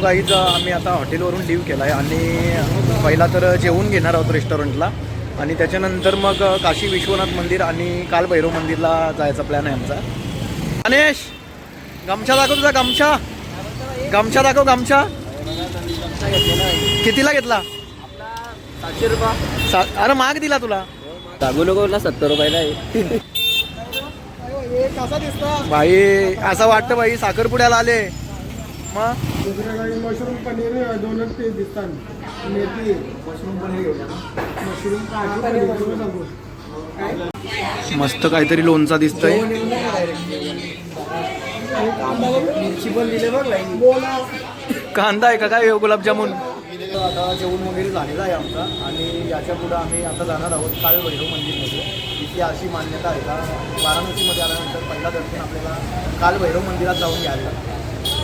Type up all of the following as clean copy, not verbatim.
Guys आम्ही आता हॉटेलवरून leave केला आहे आणि पहिला तर जेवून घेणार आहोत रेस्टॉरंटला आणि त्याच्यानंतर मग काशी विश्वनाथ मंदिर आणि कालभैरव मंदिरला जायचा प्लॅन आहे आमचा. गणेश गमछा दाखव तुझा गमछा गमछा दाखव गमछा कितीला घेतला? 700 रुपये. अरे माग दिला तुला सांगू नको 70 रुपयाला आहे. कसा दिसतो भाई? असं वाटतं भाई साखरपुड्याला आले. मग मशरूम पनीर दोनच पीस दिसतात. मेथी मशरूम पनीर मशरूम काजू मस्त काहीतरी लोणचा दिसतंय. मिरची पण दिले बघ. कांदा आहे का काय गुलाबजामुन? आता जेवण वगैरे झालेला आहे आमचा आणि याच्या पुढे आम्ही आता जाणार आहोत कालभैरव मंदिरमध्ये. इथे अशी मान्यता आहे का वाराणसीमध्ये आल्यानंतर पहिला दर्शन आपल्याला कालभैरव मंदिरात जाऊन घ्यायला लागतं.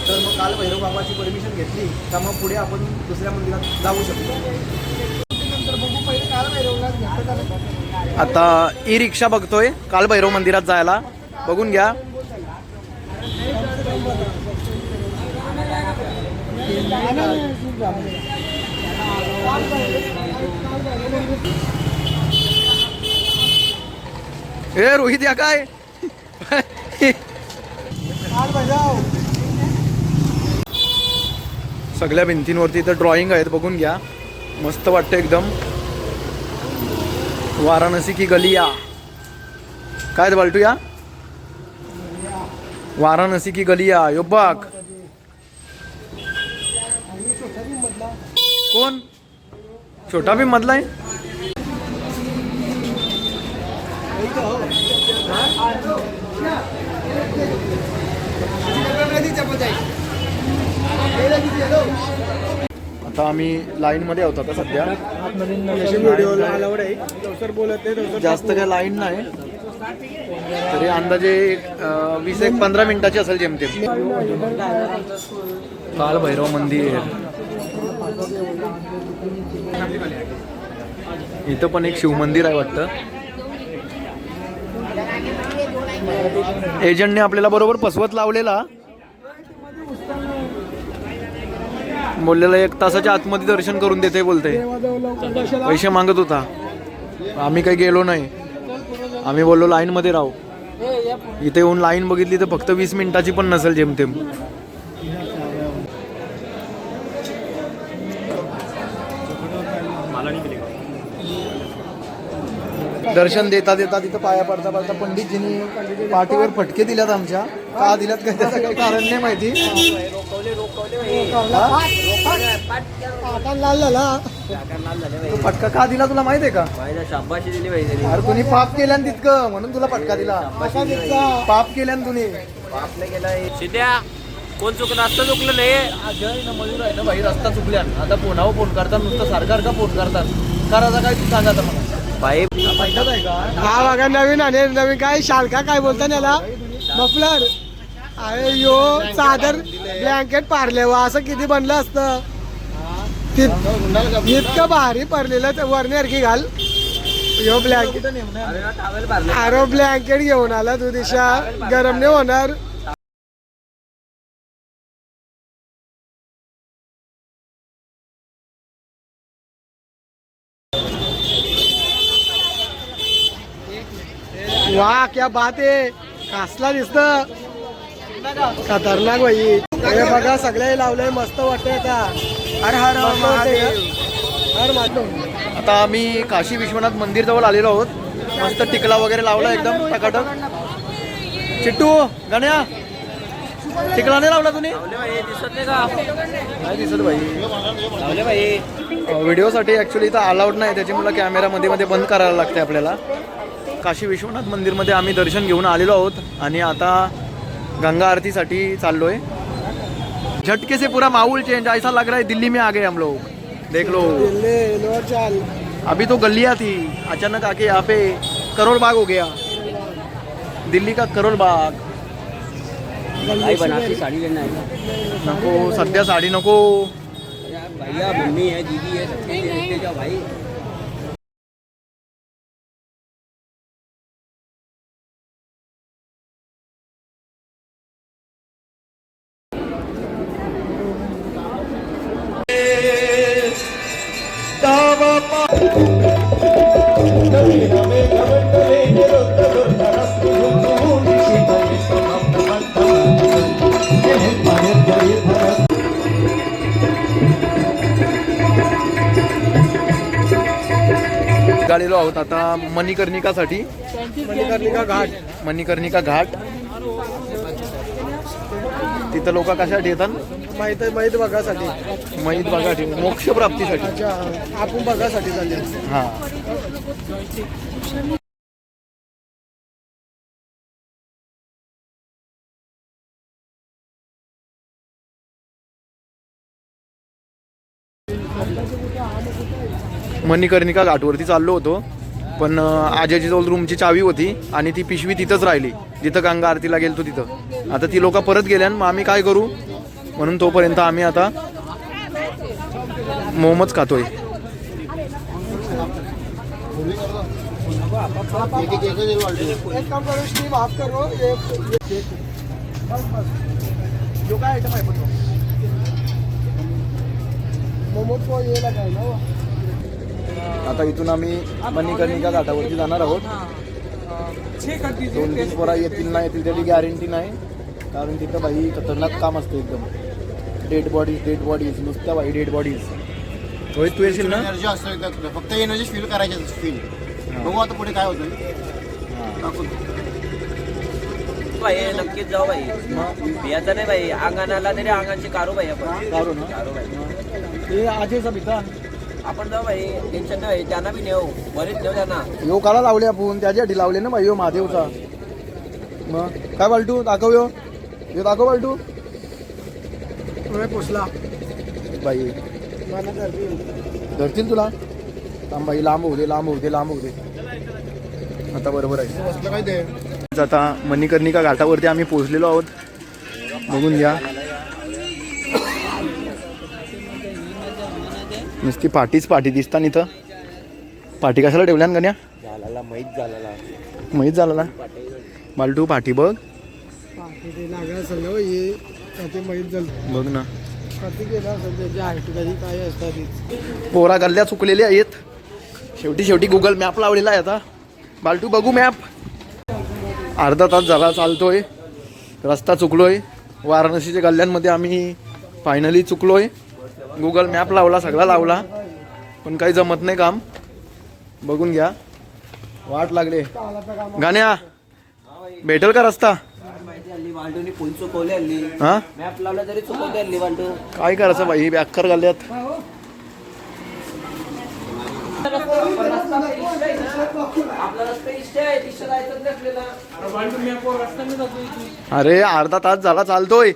तर मग कालभैरव बाबाची परमिशन घेतली का मग पुढे आपण दुसऱ्या मंदिरात जाऊ शकतो. नंतर बघू पहिले कालभैरवला. आता ई रिक्षा बघतोय कालभैरव मंदिरात जायला, बघून घ्या. ए रोहित या काय सगळ्या भिंतींवरती इथं ड्रॉइंग आहेत, बघून घ्या. मस्त वाटतं एकदम. वाराणसी की गलिया काय ते बालटू या वाराणसी की गलिया यो बघ. कोण छोटा भीम मधला आहे? आता आम्ही लाईन मध्ये होतो आता सध्या. जास्त काय लाईन नाही, तरी अंदाजे 20-15 मिनिटाची असेल जेमतेम. कालभैरव मंदिर इथं पण एक शिवमंदिर आहे वाटतं. एजंटने आपल्याला बरोबर फसवत लावलेला, बोललेला 1 तासाच्या आतमध्ये दर्शन करून देते बोलते. पैसे मागत होता, आम्ही काही गेलो नाही. आम्ही बोललो लाईन मध्ये राहू. इथे येऊन लाईन बघितली तर फक्त 20 मिनिटाची पण नसेल जेमतेम. दर्शन देता देता तिथं पाया पडता पडता पंडितजींनी पाठीवर फटके दिल्यात आमच्या. का दिल्यात काय त्याचं काही कारण नाही माहिती. फटका का दिला तुला माहित आहे का? शाबाशी दिली पाहिजे. अरे तुम्ही पाप केल्यान तितकं म्हणून तुला फटका दिला. पाप केल्यान तुम्ही. पाप नाही केलाय. सिद्ध्या कोण चुकलं असतं चुकलं नाही. अजय ना मयूर आहे ना भाई, रस्ता चुकल्यान. आता फोनावर फोन करतात नुसतं सारखा फोन करतात. करायचा काय तू सांगा मला भाई. माहितच आहे का? हा बघा नवीन आणि नवीन काय शालका काय बोलता याला मफलर. अरे यो चादर ब्लँकेट पारले वा असं किती बनलं असतं. इतकं भारी पडलेलं वरनेरकी घाल. यो ब्लँकेट अरे ब्लँकेट घेऊन आला तू दिशा, गरम नाही होणार. वाह क्या बात आहे. कसला दिसत खतरनाक भाई. हे बघा सगळे लावलंय, मस्त वाटतंय आता. हर हर हर महादेव. आता आम्ही काशी विश्वनाथ मंदिर जवळ आलेलो आहोत. मस्त टिकला वगैरे लावला एकदम टकाटक. चिट्टू गण्या टिकला नाही लावला तुम्ही? दिसत नाही का? नाही दिसत भाई. लावले भाई. व्हिडिओसाठी ॲक्च्युली इथं अलाउड नाही, त्याच्यामुळे कॅमेरा मध्ये बंद करायला लागते आपल्याला. काशी विश्वनाथ मंदिरमध्ये आम्ही दर्शन घेऊन आलेलो आहोत आणि आता गंगा आरतीसाठी चाललोय. झटके से पूरा माहौल चेंज, ऐसा लग रहा है दिल्ली में आ गए हम लोग. देख लो अभी तो गलियां थी, अचानक आके यहाँ पे करोड़ बाग हो गया. दिल्ली का करोड़ बाग. भाई बनारसी साड़ी लेना है. नको सध्या साडी नको. भैया मम्मी है दीदी है सबके लिए लेके जाओ भाई. निघालेलो आहोत आता मणिकर्णिकासाठी. मणिकर्णिका घाट. तिथं लोक कशासाठी येतात? माहित बघासाठी. माहीत बघासाठी, मोक्ष प्राप्तीसाठी. अच्छा, आपण बघासाठी चालले. हा. मणिकर्णिका घाटवरती चाललो होतो, पण आजीची जवळ रूमची चावी होती आणि ती पिशवी तिथंच राहिली जिथं गंगा आरतीला गेलतो तिथं. आता ती लोक परत गेल्यान, मग आम्ही काय करू म्हणून तोपर्यंत आम्ही आता मोमोज खातोय. एक काम करो, स्टीम ऑफ करो. जो काय आयटम आहे पण मोमोज को ये लगाय ना. आता इथून आम्ही मणिकर्णिका घाटावरती जाणार आहोत. 2-3 पोरा येतील ना येतील त्याची गॅरंटी नाही, कारण तिथं बाई खतरनाक काम असतं एकदम. डेड बॉडीज नुसत्या बाई डेड बॉडीज. रोहित तू येशील ना? एनर्जी असतं फक्त एनर्जी फील करायची. फील बघू आता पुढे काय होतं. भाई नक्कीच जाऊ भाई. बियाचं नाही भाई, अंगणाला तरी अंगाची कारू भाई आपण. कारू ना? कारू भाई. ते आजेचा पिता आपण जाऊ भाई, टेन्शन नाही भाई. त्यांना बी नेऊ, बरेच नेऊ त्यांना. यो काला लावले आपण, त्याच्यासाठी लावले ना बाई यो महादेवचा. मग काय बालटू दाखव यो दाखव बालटू. पोचला बाई मला धरतील तुला. थांब बाई, लांब होऊ दे. आता बरोबर आहे. असलं काय ते आता मणिकर्णिका घाटावरती आम्ही पोहोचलेलो आहोत. बघून घ्या, नुसती पाठी दिसता इथं. पाठी कशाला ठेवल्या ना गण्या? माहीत झाला बालटू. पाठी बघ, लागला असेल ना हे. ते माहीत झालं बघ ना. कधी गेला असेल त्याच्या हाईट कधी काय असतात. पोरा गल्ल्या चुकलेल्या आहेत. शेवटी गुगल मॅप लावलेला आहे आता. बालटू बघू मॅप. अर्धा तास झाला चालतोय, रस्ता चुकलोय. वाराणसीच्या गल्ल्यांमध्ये आम्ही फायनली चुकलोय. गुगल मॅप लावला, सगळा लावला, पण काही जमत नाही काम. बघून घ्या, वाट लागले. गाण्या भेटेल का रस्ता? वाल्डूनी फुल चुकवले हल्ली. हा, मॅप लावला तरी चुकवते हल्ली वाल्डू. काय करायचं बाई, बॅकर गल्ल्यात. आपला रस्ता इष्ट आहे, तिष्ट जायचं आपल्याला. अरे अर्धा तास झाला चालतोय,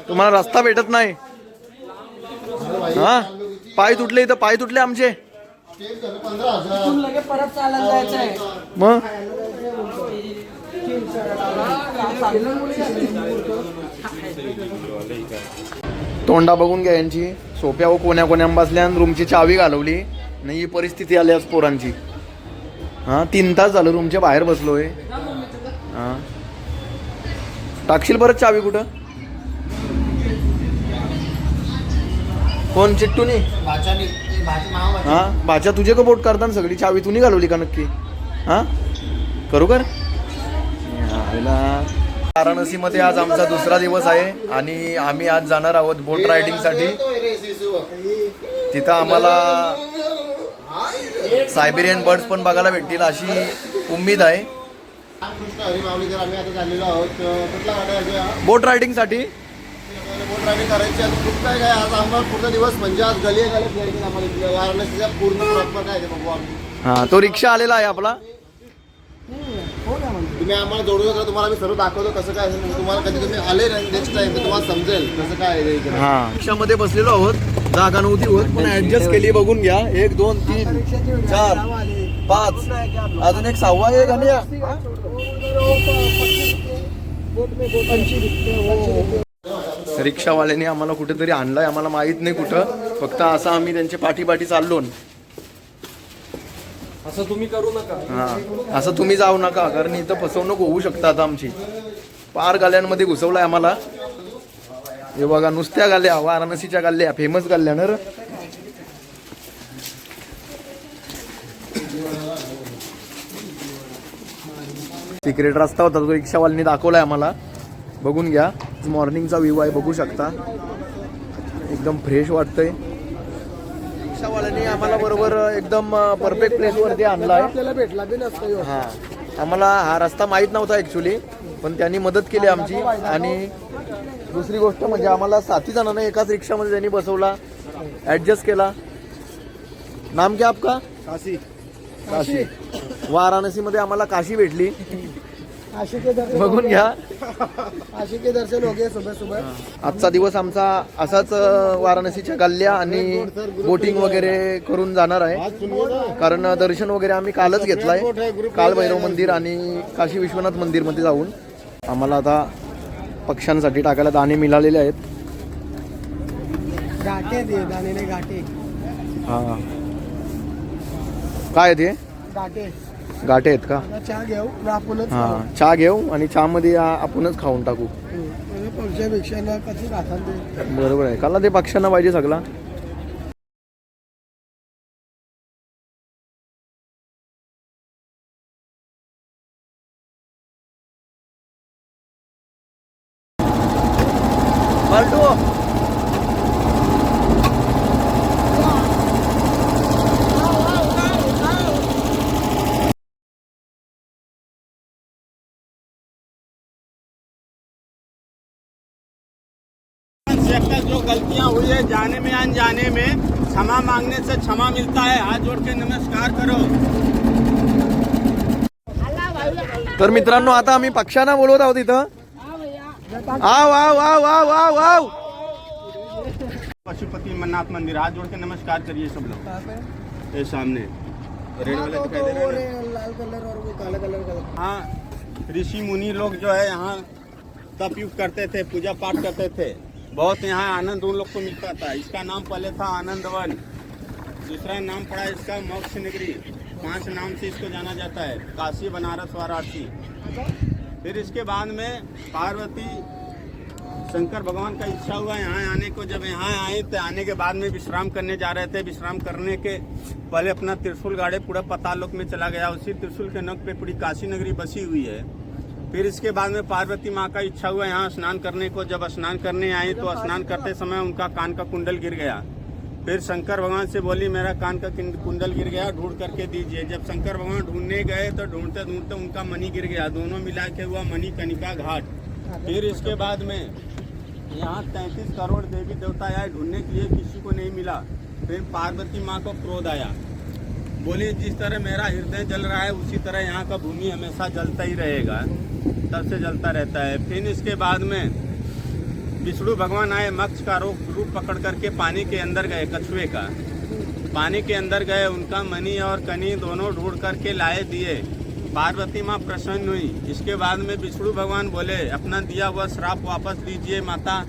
तुम्हाला रस्ता भेटत नाही. हा, पाय तुटले इथं, पाय तुटले आमचे. 15,000 लगेच परत चालायला जायचं आहे. मग तोंडा बघून घ्या यांची. सोप्या व कोण्या बसल्या, रूमची चावी घालवली नाही. ही परिस्थिती आली आज पोरांची. हा, 3 तास झालं रूमच्या बाहेर बसलोय. हा, टाकशील परत चावी कुठं? कोण चिट्टूनी? भाच्यानी भाजी महाग हा, भाच्या तुझे का बोट करताना सगळी चावी तुम्ही घालवली का नक्की? हा, खरोखर? वाराणसीमध्ये आज आमचा दुसरा दिवस आहे आणि आम्ही आज जाणार आहोत बोट रायडिंगसाठी. तिथं आम्हाला सायबेरियन बर्ड्स पण बघायला भेटतील अशी उम्मीद आहे. आम्ही आता चाललेलो आहोत कुठला गाड्या बोट रायडिंगसाठी. बोट रायडिंग करायची आज खूप काय आज आम्हाला पूर्ण दिवस म्हणजे आज गली आम्हाला वाराणसीच्या पूर्ण प्रॉपर काय बघू आम्ही. हा, तो रिक्षा आलेला आहे आपला. तुम्ही आम्हाला जोडू शकता, तुम्हाला मी सर्व दाखवतो कसं काय असेल. तुम्हाला कधी तुम्ही आले नेक्स्ट टाइम तर तुम्हाला समजेल कसं काय आहे इकडे. हा, रिक्षामध्ये बसलेलो आहोत, जागा नव्हती होत पण ऍडजस्ट केली. बघून घ्या, 1 2 3 4 5 अजून एक 6वा आहे. गाण्या रिक्षावाल्याने आम्हाला कुठेतरी आणलाय, आम्हाला माहित नाही कुठं. फक्त असं आम्ही त्यांच्या पाठी चाललो. असं तुम्ही करू नका. हा, असं तुम्ही जाऊ नका, कारण इथं फसवणूक होऊ शकतं आता आमची. पार गाल्यांमध्ये घुसवलाय आम्हाला. हे बघा, नुसत्या गाल्ल्या, वाराणसीच्या गाल्ल्या, फेमस गाल्ल्या ना. सिक्रेट रस्ता होता तो रिक्षावाल्यांनी दाखवलाय आम्हाला. बघून घ्या, मॉर्निंगचा व्ह्यू आहे, बघू शकता. एकदम फ्रेश वाटतंय. रिक्षावाल्याने आम्हाला बरोबर एकदम परफेक्ट प्लेसवरती आणलाय. आपल्याला भेटला बी नसतो ह्यो. हा आम्हाला हा रस्ता माहीत नव्हता ॲक्च्युली, पण त्यांनी मदत केली आमची. आणि दुसरी गोष्ट म्हणजे आम्हाला 7 जणांना एकाच रिक्षामध्ये त्यांनी बसवला, ॲडजस्ट केला. नाम क्या आपका? काशी. काशी. वाराणसीमध्ये आम्हाला काशी भेटली, आशिक के दर्शन बघून घ्या. आशिक के दर्शन हो गए सुबह सुबह. आजचा दिवस आमचा असाच वाराणसीच्या गल्ल्या आणि बोटिंग वगैरे करून जाणार आहे. कारण दर्शन वगैरे आम्ही कालच घेतलाय, काल भैरव मंदिर आणि काशी विश्वनाथ मंदिरमध्ये जाऊन. आम्हाला आता पक्ष्यांसाठी टाकायला दाणे मिळालेले आहेत. घाटे दे दाणे घाटे. हा काय ते घाटे गाठे आहेत का? आता चहा घेऊ ना आपणच हा चहा घेऊ आणि चहा मध्ये आपणच खाऊन टाकू. म्हणजे पक्षापेक्षा ना कशी राहतात ते. बरोबर आहे, काला ते पक्ष्यांना पाहिजे सगळा. से अब तक जो गलतियां हुई है जाने में अनजाने में, क्षमा मांगने से क्षमा मिलता है. हाथ जोड़ के नमस्कार करो. तर मित्रांनो आता आम्ही पक्ष्यांना बोलवत आहोत इथं. आव आव आव आव आव आव. पशुपति मन्नाथ मंदिर. हाथ जोड़ के नमस्कार करिए सब लोग. ये सामने रेड वाले दिखाई दे रहे हैं. लाल कलर और वो काला कलर का. हाँ, ऋषि मुनि लोग जो है यहाँ तप युग करते थे, पूजा पाठ करते थे. बहुत यहाँ आनंद उन लोग को मिलता था. इसका नाम पहले था आनंद वन, दूसरा नाम पड़ा इसका मोक्ष नगरी. 5 नाम से इसको जाना जाता है. काशी, बनारस, वाराणसी. फिर इसके बाद में पार्वती शंकर भगवान का इच्छा हुआ यहाँ आने को. जब यहाँ आए तो आने के बाद में विश्राम करने जा रहे थे. विश्राम करने के पहले अपना त्रिशूल गाड़े पूरा पाताल लोक में चला गया. उसी त्रिशूल के नोक पे पूरी काशी नगरी बसी हुई है. फिर इसके बाद में पार्वती माँ का इच्छा हुआ यहाँ स्नान करने को. जब स्नान करने आई तो स्नान करते समय उनका कान का कुंडल गिर गया. फिर शंकर भगवान से बोली मेरा कान का कुंडल गिर गया, ढूंढ करके दीजिए. जब शंकर भगवान ढूंढने गए तो ढूंढते ढूंढते उनका मणि गिर गया. दोनों मिला के हुआ मणिकर्णिका घाट. फिर इसके बाद में यहाँ 33 करोड़ देवी देवता आए ढूंढने के लिए, किसी को नहीं मिला. फिर पार्वती माँ को क्रोध आया, बोली जिस तरह मेरा हृदय जल रहा है उसी तरह यहाँ का भूमि हमेशा जलता ही रहेगा. तब से जलता रहता है. फिर इसके बाद में विष्णु भगवान आए, मत्स्य का रूप पकड़ करके पानी के अंदर गए. कछुए का पानी के अंदर गए. उनका मणि और कनी दोनों ढूंढ करके लाए दिए. पार्वती माँ प्रसन्न हुई. इसके बाद में विष्णु भगवान बोले अपना दिया हुआ श्राप वापस लीजिए माता.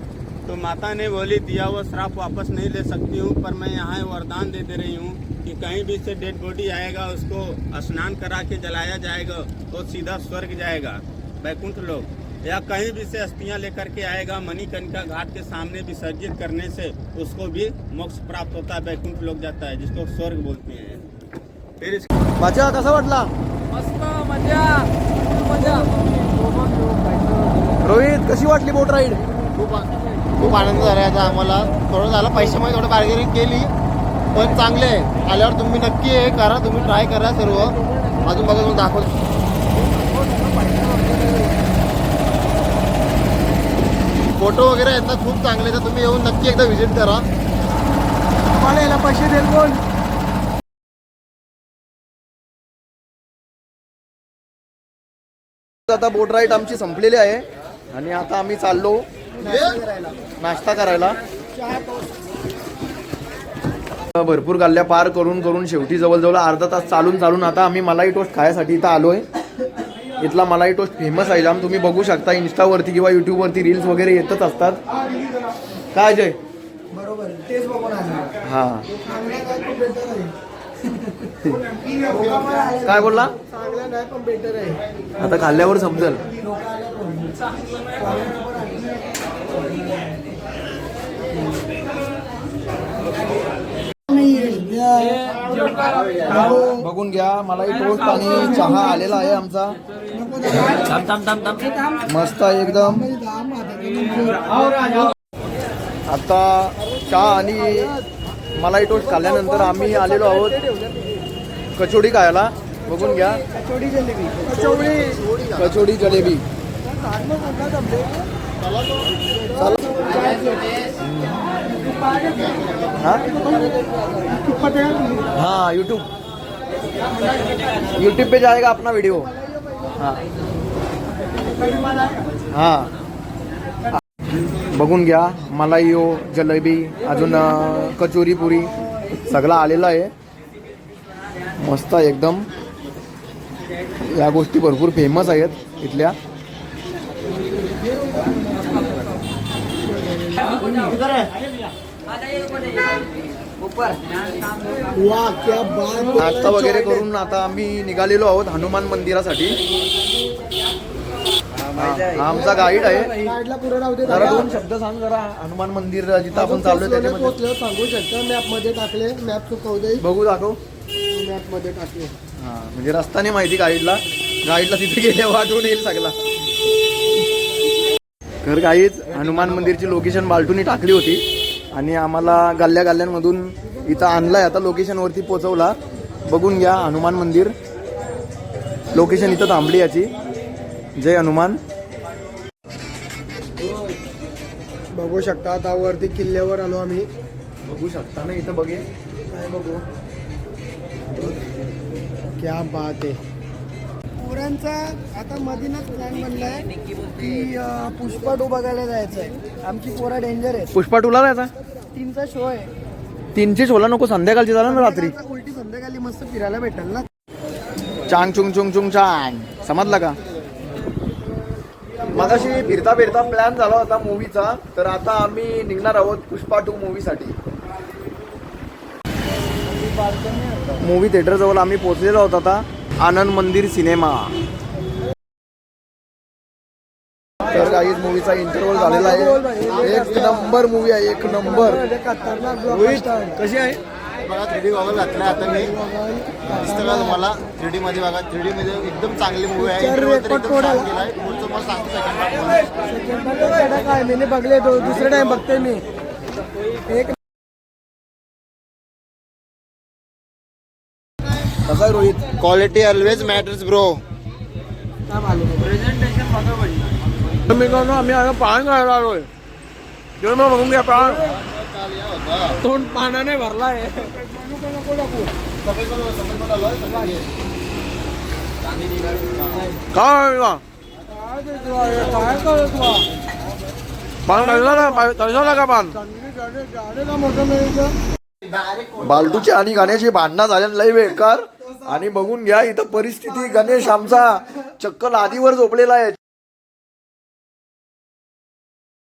तो माता ने बोली दिया हुआ श्राप वापस नहीं ले सकती हूँ, पर मैं यहाँ वरदान दे रही हूँ कि कहीं भी से डेड बॉडी आएगा उसको स्नान करा के जलाया जाएगा तो सीधा स्वर्ग जाएगा, बैकुंठ लोक. या कहीं भी से अस्थियां लेकर के आएगा मणिकर्णिका घाट के सामने विसर्जित करने से उसको भी मोक्ष प्राप्त होता है, बैकुंठ लोक जाता है, जिसको स्वर्ग बोलते हैं. फिर माझा कसा वाटला मस्त मजा मजा. रोहित, कशी वाटली बोट राईड? खूप आनंद झाला आता आम्हाला. थोडं झालं पैशामध्ये थोडं बार्गेनिंग केली, पण चांगले आहे. आल्यावर तुम्ही नक्की हे करा, तुम्ही ट्राय करा सर्व. अजून बघा तुम्ही दाखवतो. फोटो वगैरे आहेत ना खूप चांगले, तर तुम्ही येऊन नक्की एकदा व्हिजिट करा. मला याला पैसे देईल कोण? आता बोट राईड आमची संपलेली आहे आणि आता आम्ही चाललो नाश्ता करायला. भरपूर गल्ल्या पार करून करून शेवटी जवळजवळ अर्धा तास चालून आता आम्ही मलाई टोस्ट खायसाठी इथं आलोय. इथला मलाई टोस्ट फेमस आहे जाम. तुम्ही बघू शकता इंस्टावरती किंवा युट्यूबवरती रील्स वगैरे येतच असतात. काय जय बरोबर तेच बघून आले. हा चांगला काय बोलला? नाही पण बेटर आहे. आता खाल्ल्यावर समजेल. बघून घ्या, मलाई टोस्ट आणि चहा आलेला आहे आमचा. मस्त आहे एकदम. आता चहा आणि मलाई टोस्ट खाल्ल्यानंतर आम्ही आलेलो आहोत कचोडी खायला. बघून घ्या, कचोडी जलेबी कचोडी जलेबी. हाँ हाँ यूट्यूब पे जाएगा अपना वीडियो. हाँ हाँ बघून घ्या, मलाई जलेबी अजून कचोरी पुरी सगळं आलेलं आहे. मस्त एकदम. या गोष्टी भरपूर फेमस आहेत इथल्या. वा क्या बात. नाश्ता वगैरे करून आता आम्ही निघालेलो आहोत हनुमान मंदिरासाठी. हा आमचा गाईड आहे. गाईडला पुढे राहू दे. जरा दोन शब्द सांग जरा. हनुमान मंदिर जिथं आपण चाललोय त्याच्यामध्ये पोहोचलं सांगू शकता. मॅप मध्ये टाकले, मॅप चुकवू दे. बघू दाखव. मॅप मध्ये टाकले. हा म्हणजे रस्ता माहिती गाईडला. गाईडला तिथे गेले वाटून येईल सगळा. तर काहीच हनुमान मंदिरची लोकेशन बाल्टूनी टाकली होती आणि आम्हाला गल्ल्यांमधून इथं आणलाय. आता लोकेशनवरती पोहोचवला. बघून घ्या हनुमान मंदिर. लोकेशन इथं थांबली याची. जय हनुमान. बघू शकता आता वरती किल्ल्यावर आलो आम्ही. बघू शकता ना इथं. बघे काय बघू. क्या बात आहे. पोरांचा आता मधीनच प्लॅन बनलाय की पुष्पा 2 बघायला जायचंय. आमची पोरा डेंजर आहे. पुष्पा टूला जायचा. 3चा शो आहे. 3ची शोला नको, संध्याकाळची झाला ना रात्री. उलटी संध्याकाळी मस्त फिरायला भेटेल ना. चांग चुंग चुंग चुंग चांग. समजला का. मगाशी फिरता फिरता प्लॅन झाला होता मूवीचा. तर आता आम्ही निघणार आहोत पुष्पा 2 मूवीसाठी. मूवी थिएटर जवळ आम्ही पोहोचलेलो आहोत आता. आनंद मंदिर सिनेमा. तर काही मूवीचा इंटरव्हल झालेला आहे. एक नंबर मूवी आहे. एक नंबर. रोहित कशी आहे. बघा 3D गॉगल घातला आता मी. दिसतं का तुम्हाला 3D मध्ये. बघा 3D मध्ये एकदम चांगली मूवी आहे. इंटरव्ह्यू तर एकदम छान केलाय. पुढचं मला सांगतो सेकंड पार्ट काय मी बघले दुसरे टाइम बघते मी. एक कसा आहे Rohit. Quality always matters bro. मी आम्ही पान खायला आलोय. जेव्हा बघून घ्या पान. तोंड पाण्याने भरलाय. काय पान खायला का पान. बालटूची आणि गाण्याची भांडणं झाल्यानं लय बेकार. आणि बघून घ्या इथं परिस्थिती. गणेश आमचा चक्क लादीवर झोपलेला आहे.